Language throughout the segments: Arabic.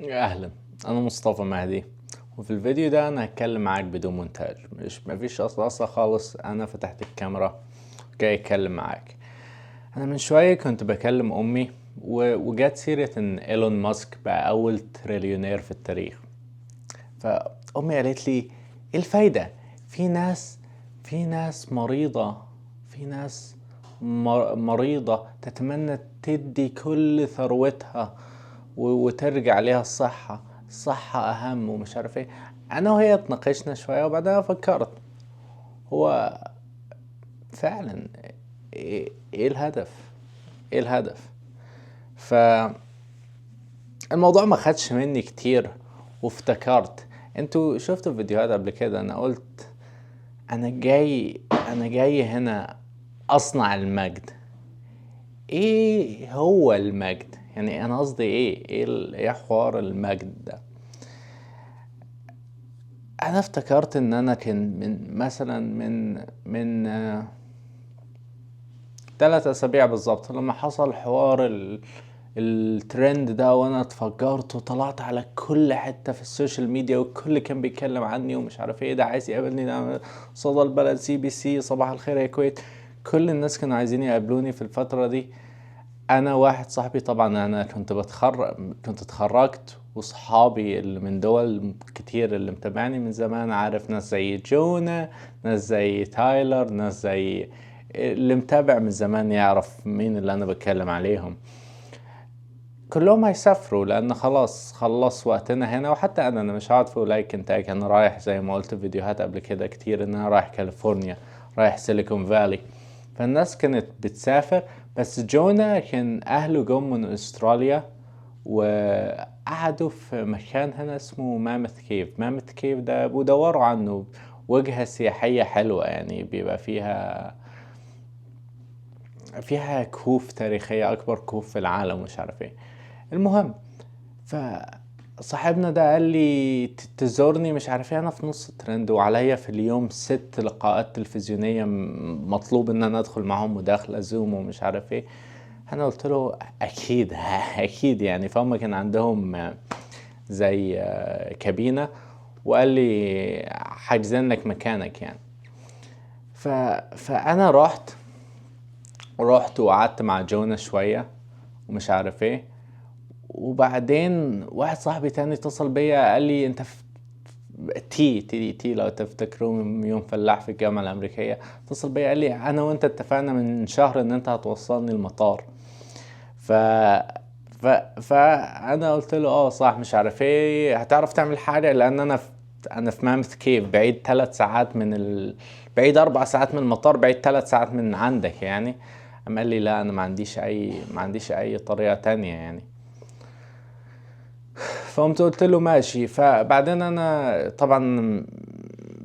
اهلا. انا مصطفى مهدي، وفي الفيديو ده انا هتكلم معاك بدون مونتاج. مفيش اصلا خالص. انا فتحت الكاميرا جاي اتكلم معاك. انا من شوية كنت بكلم امي وجات سيرة ان ايلون ماسك بقى اول تريليونير في التاريخ. فامي قالت لي: ايه الفايدة؟ في ناس في ناس مريضة في ناس مريضة تتمنى تدي كل ثروتها وترجع ليها الصحة أهم ومش عارف ايه. أنا وهي اتناقشنا شوية وبعدها فكرت، هو فعلا ايه الهدف؟ ايه الهدف؟ فالموضوع ما خدش مني كتير وافتكرت. انتوا شفتوا فيديوهات قبل كده انا قلت انا جاي هنا اصنع المجد. ايه هو المجد؟ يعني انا قصدي ايه حوار المجد ده؟ انا افتكرت ان انا كان من مثلا من 3 اسابيع بالظبط لما حصل حوار الترند ده، وانا اتفجرت وطلعت على كل حتة في السوشيال ميديا، والكل كان بيتكلم عني ومش عارف ايه، ده عايز يقابلني، ده صدى البلد، CBC، صباح الخير يا كويت. كل الناس كانوا عايزين يقابلوني في الفترة دي. انا واحد صاحبي، طبعا انا كنت اتخرجت، وصحابي اللي من دول كتير اللي متابعني من زمان عارف، ناس زي جونا، ناس زي تايلر، ناس زي اللي متابع من زمان يعرف مين اللي انا بتكلم عليهم. كلهم هيسافروا لان خلص وقتنا هنا. وحتى انا مش هقعد في ولاية كنتاكي، انا رايح زي ما قلت في فيديوهات قبل كده كتير ان انا رايح كاليفورنيا، رايح سيليكون فالي. فالناس كانت بتسافر. بس جونا كان اهله جم من استراليا وقعدوا في مكان هنا اسمه مامث كيف ده بيدوروا عنه. وجهة سياحية حلوة، يعني بيبقى فيها كهوف تاريخية، أكبر كهوف في العالم ومش عارف ايه. المهم، فصاحبنا ده قال لي تزورني مش عارف ايه. انا في نص الترند وعليا في اليوم 6 لقاءات تلفزيونية، مطلوب ان انا ادخل معهم مداخلة زوم ومش عارف ايه. انا قلت له اكيد اكيد يعني. فهم كان عندهم زي كابينة، وقال لي حاجزين لك مكانك يعني. ف... فانا رحت وقعدت مع جونا شوية ومش عارف ايه. وبعدين واحد صاحبي تاني اتصل بيا قال لي: انت في تي لو تفتكروا من يوم فلاح في الجامعة الأمريكية. اتصل بيا قال لي: أنا وأنت اتفقنا من شهر إن أنت هتوصلني المطار. ف فأنا قلت له: صح مش عارف ايه، هتعرف تعمل حاجة؟ لأن أنا في مامث كيف، بعيد 3 ساعات بعيد 4 ساعات من المطار، بعيد 3 ساعات من عندك يعني. قام قال لي: لا، أنا ما عنديش أي طريقة تانية يعني. فقمت قلت له ماشي. فبعدين انا طبعا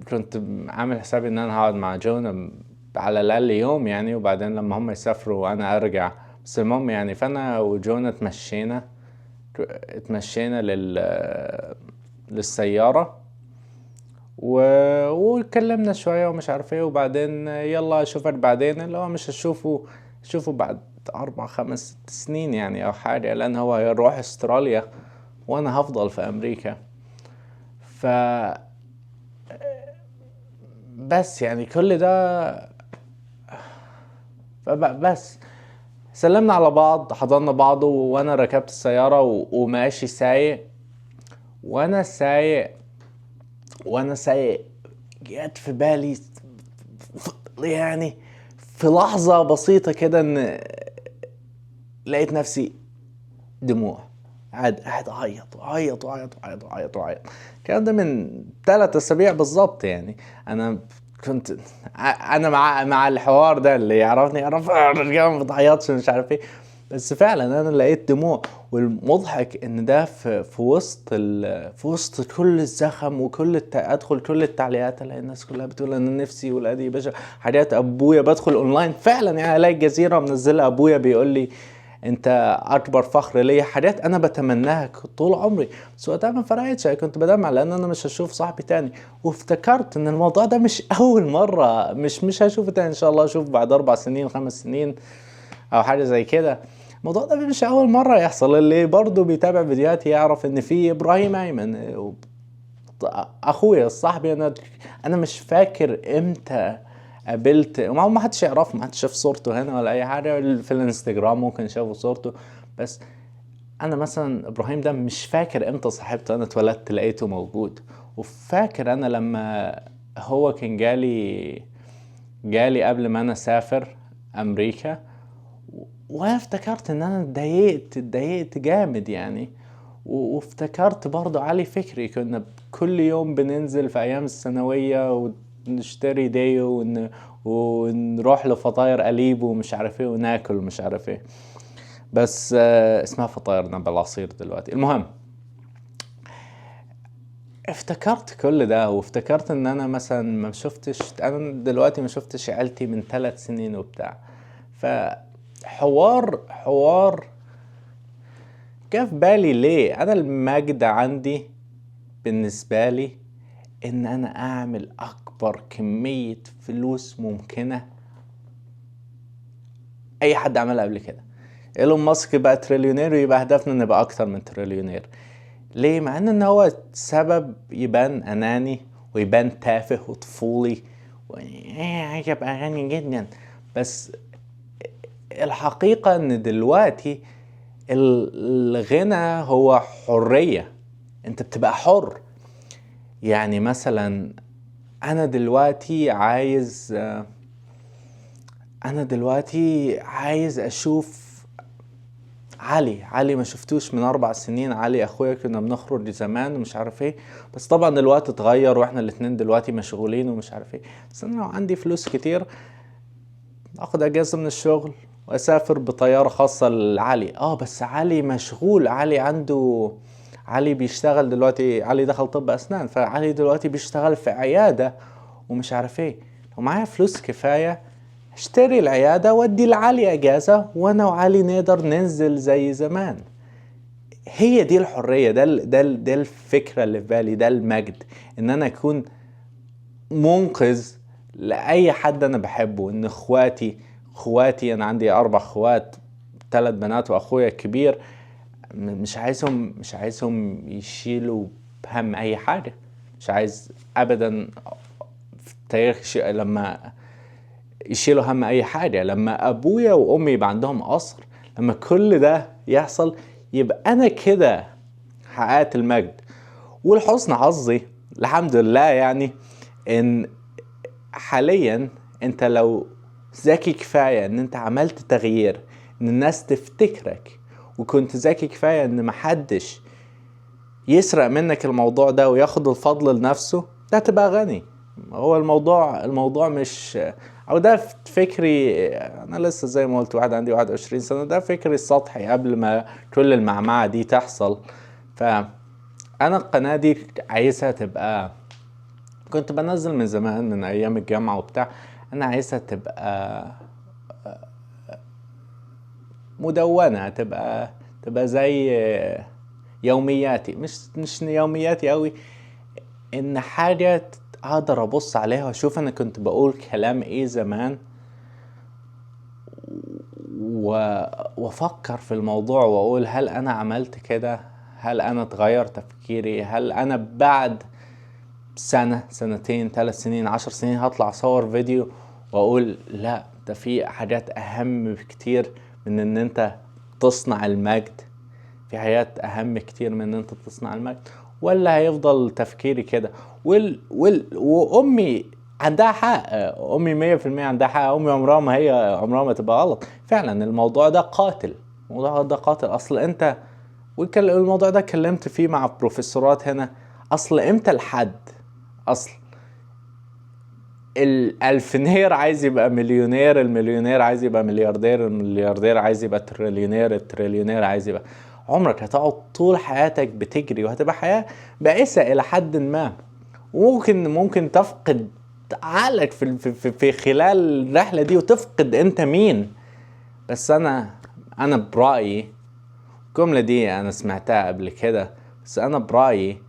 كنت عامل حسابي ان انا هقعد مع جون على الاقل يوم يعني، وبعدين لما هم يسافروا وانا ارجع. بس المهم يعني، فانا وجون اتمشينا للسيارة و... واتكلمنا شوية ومش عارف ايه. وبعدين يلا اشوفك بعدين، اللي هو مش اشوفه بعد 4 5 6 سنين يعني او حاجة، لان هو هيروح استراليا وانا هفضل في امريكا. ف بس يعني كل ده، بس سلمنا على بعض، حضرنا بعض، وانا ركبت السيارة وماشي سايق. وانا سايق وانا سايق جات في بالي يعني في لحظة بسيطة كده ان لقيت نفسي دموع، قاعد اعيط. الكلام ده من 3 اسابيع بالظبط يعني. انا كنت انا مع الحوار ده، اللي يعرفني يعرف الرجاله ما بتعيطش مش عارف ايه. بس فعلا انا لقيت دموع. والمضحك ان ده في وسط كل الزخم ادخل كل التعليقات، الاقي الناس كلها بتقول انا نفسي ولادي يا باشا حاجات. ابويا بدخل اونلاين فعلا يعني الاقي الجزيره منزله ابويا بيقول لي: انت اكبر فخر ليا، حاجات انا بتمناها طول عمري. بس وقتها ما فرقتش، يعني كنت بدمع لان انا مش هشوف صاحبي تاني. وافتكرت ان الموضوع ده مش اول مرة، مش هشوفه تاني. ان شاء الله اشوف بعد 4 سنين 5 سنين او حاجة زي كده. الموضوع ده مش اول مرة يحصل. اللي برضو بيتابع فيديوهاتي يعرف ان في ابراهيم ايمن اخويا صاحبي، انا مش فاكر امتى قابلت، ما حدش يعرفه، ما حدش شاف صورته هنا ولا اي حاجة. في الانستجرام ممكن شافوا صورته بس. انا مثلا ابراهيم ده مش فاكر امتى صاحبته، انا اتولدت لقيته موجود. وفاكر انا لما هو كان جالي قبل ما انا اسافر امريكا، وانا افتكرت ان انا اتضايقت جامد يعني. وافتكرت برضو علي فكري، كنا كل يوم بننزل في ايام الثانوية ونشتري ديو ونروح لفطاير قليب ومش عارف ايه وناكل ومش عارف ايه. بس اسمها فطاير نبى العصير دلوقتي. المهم، افتكرت كل ده، وافتكرت ان انا مثلا انا دلوقتي ما شفتش عيلتي من 3 سنين وبتاع. فحوار جه في بالي ليه انا المجد عندي بالنسبة لي ان انا اعمل اكبر كمية فلوس ممكنة اي حد عملها قبل كده. ايلون ماسك بقى تريليونير، ويبقى هدفنا نبقى اكتر من تريليونير. ليه؟ مع ان هو سبب يبان اناني ويبان تافه وطفولي عايز ابقى غني جدا. بس الحقيقة ان دلوقتي الغنى هو حرية، انت بتبقى حر. يعني مثلا انا دلوقتي عايز اشوف علي ما شفتوش من 4 سنين. علي اخويا كنا بنخرج زمان ومش عارف ايه، بس طبعا الوقت اتغير واحنا الاتنين دلوقتي مشغولين ومش عارف ايه. بس انا لو عندي فلوس كتير اخد اجازة من الشغل واسافر بطيارة خاصة لعلي. بس علي مشغول، علي بيشتغل دلوقتي، علي دخل طب اسنان، فعلي دلوقتي بيشتغل في عيادة ومش عارف ايه. لو معايا فلوس كفاية اشتري العيادة وادي لعلي اجازة، وانا وعلي نقدر ننزل زي زمان. هي دي الحرية، ده الفكرة اللي في بالي، ده المجد. ان انا اكون منقذ لأي حد انا بحبه. ان اخواتي انا عندي 4 اخوات، 3 بنات واخويا الكبير، مش عايزهم يشيلوا بهم اي حاجة. مش عايز ابدا في التاريخ لما يشيلوا هم اي حاجة. لما ابويا وامي يبقى عندهم قصر، لما كل ده يحصل، يبقى انا كده حققت المجد. والحسن حظي الحمد لله يعني ان حاليا انت لو ذكي كفاية ان انت عملت تغيير، ان الناس تفتكرك، وكنت ذكي كفاية ان محدش يسرق منك الموضوع ده وياخد الفضل لنفسه، ده تبقى غني. هو الموضوع مش، او ده فكري انا لسه زي ما قلت واحد عندي 21 سنة، ده فكري السطحي قبل ما كل المعمعة دي تحصل. فانا القناة دي عايزها تبقى، كنت بنزل من زمان من ايام الجامعة وبتاع، انا عايزها تبقى مدونة، تبقى زي يومياتي، مش يومياتي قوي، ان حاجة اقدر ابص عليها واشوف انا كنت بقول كلام ايه زمان، وافكر في الموضوع واقول هل انا عملت كده، هل انا اتغير تفكيري، هل انا بعد سنة، سنتين، 3 سنين، 10 سنين هطلع صور فيديو واقول لا ده في حاجات اهم بكتير من ان انت تصنع المجد، في حاجات اهم كتير من ان انت تصنع المجد. ولا هيفضل تفكيري كده؟ وامي عندها حق، امي 100% عندها حق. امي عمرها ما تبقى غلط. فعلا الموضوع ده قاتل، اصل انت، والموضوع ده كلمت فيه مع بروفيسورات هنا. اصل امتى اصل الالفينير عايز يبقى مليونير، المليونير عايز يبقى ملياردير، الملياردير عايز يبقى تريليونير، التريليونير عايز يبقى. عمرك هتقعد طول حياتك بتجري، وهتبقى حياة بائسة الى حد ما. ممكن تفقد عقلك في خلال الرحلة دي، وتفقد انت مين. بس انا برأيي، الجملة دي انا سمعتها قبل كده، بس انا برأيي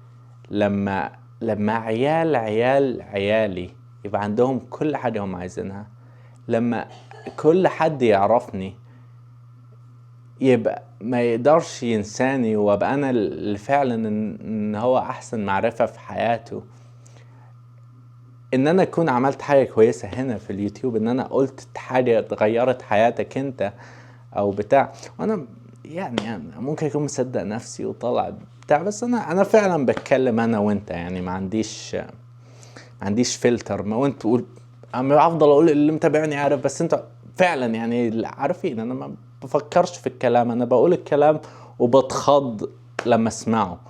لما عيالي يبقى عندهم كل حاجة هم عايزينها، لما كل حد يعرفني يبقى ما يقدرش ينساني وابقى انا اللي فعلا إن هو احسن معرفة في حياته، ان انا اكون عملت حاجة كويسة هنا في اليوتيوب، ان انا قلت حاجة غيرت حياتك انت او بتاع. وانا يعني ممكن اكون مصدق نفسي وطالع بتاع، بس انا فعلا بتكلم انا وانت، يعني ما عنديش فلتر. ما وانت تقول انا افضل اقول اللي متابعني عارف، بس انت فعلا يعني اللي عارفين انا ما بفكرش في الكلام، انا بقول الكلام وبتخض لما اسمعه.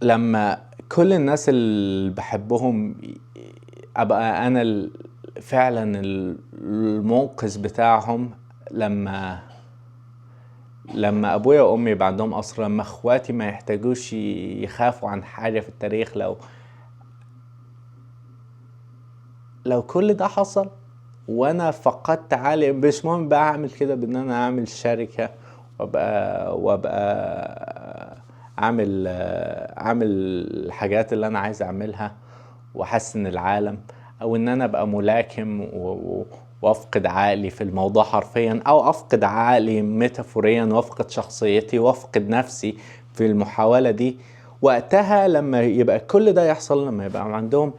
فلما كل الناس اللي بحبهم ابقى انا فعلا المنقذ بتاعهم، لما ابويا وامي يبقى عندهم اسرة، لما اخواتي ما يحتاجوش يخافوا عن حاجة في التاريخ، لو كل ده حصل وانا فقدت عقلي، مش مهم بقى اعمل كده بان انا اعمل شركة وابقى اعمل الحاجات اللي انا عايز اعملها واحسن العالم، او ان انا ابقى ملاكم وافقد عقلي في الموضوع حرفيا، او افقد عقلي ميتافوريا وافقد شخصيتي وافقد نفسي في المحاولة دي. وقتها لما يبقى كل ده يحصل، لما يبقى عندهم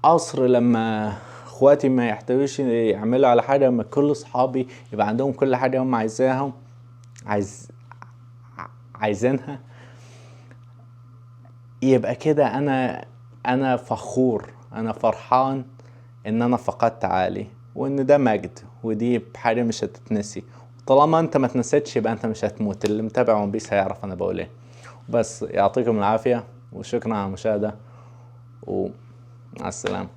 قصر، لما اخواتي ما يحتاجوش يعملوا على حاجة، لما كل اصحابي يبقى عندهم كل حاجة هم عايز عايزينها، يبقى كده انا فخور، انا فرحان ان انا فقدت عقلي، وان ده مجد، ودي حاجة مش هتتنسي. طالما انت ما تنسيتش يبقى انت مش هتموت. اللي متابع ون بيس هيعرف انا بقول ايه. بس يعطيكم العافية وشكرا على المشاهدة ومع السلامة.